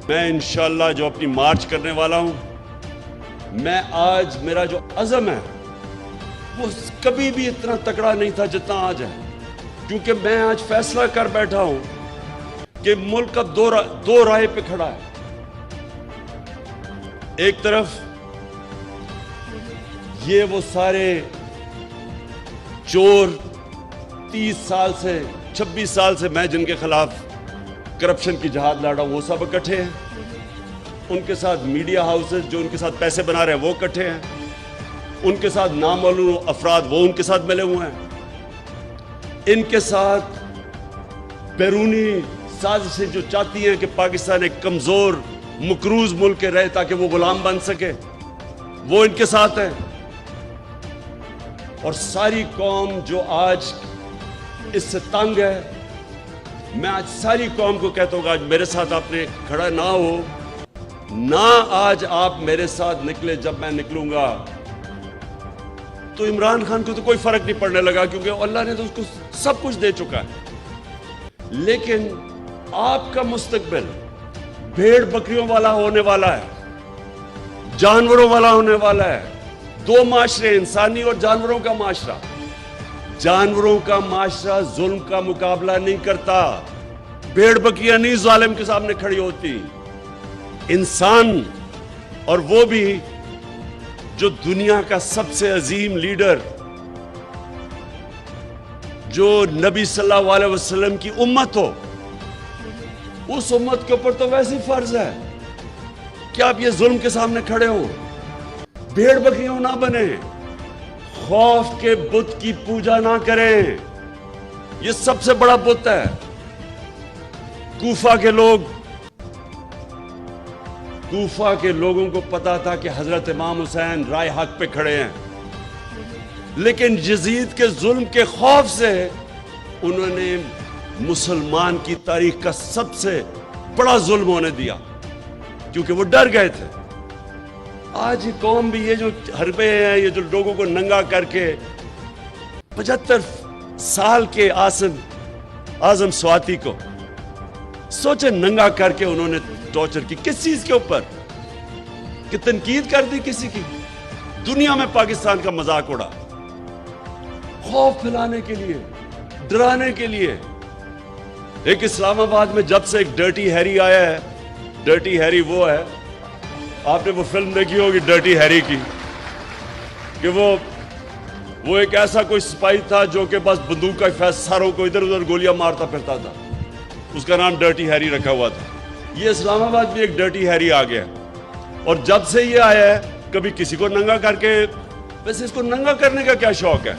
میں انشاءاللہ جو اپنی مارچ کرنے والا ہوں، میں آج میرا جو عزم ہے وہ کبھی بھی اتنا تکڑا نہیں تھا جتنا آج ہے، کیونکہ میں آج فیصلہ کر بیٹھا ہوں کہ ملک اب دو رائے پہ کھڑا ہے۔ ایک طرف یہ وہ سارے چور 30 سال سے 26 سال سے میں جن کے خلاف کرپشن کی جہاد لڑا ہوں وہ سب اکٹھے ہیں، ان کے ساتھ میڈیا ہاؤسز جو ان کے ساتھ پیسے بنا رہے ہیں وہ اکٹھے ہیں، ان کے ساتھ نامعلوم افراد وہ ان کے ساتھ ملے ہوئے ہیں، ان کے ساتھ بیرونی سازشیں جو چاہتی ہیں کہ پاکستان ایک کمزور مقروض ملک کے رہے تاکہ وہ غلام بن سکے، وہ ان کے ساتھ ہیں۔ اور ساری قوم جو آج اس سے تنگ ہے، میں آج ساری قوم کو کہتا ہوں کہ آج میرے ساتھ آپ نے کھڑا نہ ہو، نہ آج آپ میرے ساتھ نکلے جب میں نکلوں گا تو عمران خان کو تو کوئی فرق نہیں پڑنے لگا، کیونکہ اللہ نے تو اس کو سب کچھ دے چکا ہے۔ لیکن آپ کا مستقبل بھیڑ بکریوں والا ہونے والا ہے، جانوروں والا ہونے والا ہے۔ دو معاشرے، انسانی اور جانوروں کا معاشرہ۔ جانوروں کا معاشرہ ظلم کا مقابلہ نہیں کرتا، بھیڑ بکریاں نہیں ظالم کے سامنے کھڑی ہوتی۔ انسان، اور وہ بھی جو دنیا کا سب سے عظیم لیڈر، جو نبی صلی اللہ علیہ وسلم کی امت ہو، اس امت کے اوپر تو ویسے فرض ہے کہ آپ یہ ظلم کے سامنے کھڑے ہوں، بھیڑ بکریوں نہ بنے، خوف کے بت کی پوجا نہ کریں۔ یہ سب سے بڑا بت ہے۔ کوفہ کے لوگوں کو پتا تھا کہ حضرت امام حسین رائے حق پہ کھڑے ہیں، لیکن یزید کے ظلم کے خوف سے انہوں نے مسلمان کی تاریخ کا سب سے بڑا ظلم ہونے دیا، کیونکہ وہ ڈر گئے تھے۔ آج یہ قوم بھی، یہ جو حربے ہیں، یہ جو لوگوں کو ننگا کر کے 75 سال کے اعظم سواتی کو سوچے ننگا کر کے انہوں نے ٹارچر کی، کس چیز کے اوپر؟ کہ تنقید کر دی کسی کی؟ دنیا میں پاکستان کا مذاق اڑا، خوف پھیلانے کے لیے، ڈرانے کے لیے۔ ایک اسلام آباد میں جب سے ایک ڈرٹی ہیری آیا ہے، ڈرٹی ہیری وہ ہے، آپ نے وہ فلم دیکھی ہوگی ڈرٹی ہیری کی، کہ وہ ایک ایسا کوئی سپاہی تھا جو کہ بس بندوق کا فیض ساروں کو ادھر ادھر گولیاں مارتا پھرتا تھا، اس کا نام ڈرٹی ہیری رکھا ہوا تھا۔ یہ اسلام آباد میں ایک ڈرٹی ہیری آ گیا، اور جب سے یہ آیا ہے کبھی کسی کو ننگا کر کے، ویسے اس کو ننگا کرنے کا کیا شوق ہے؟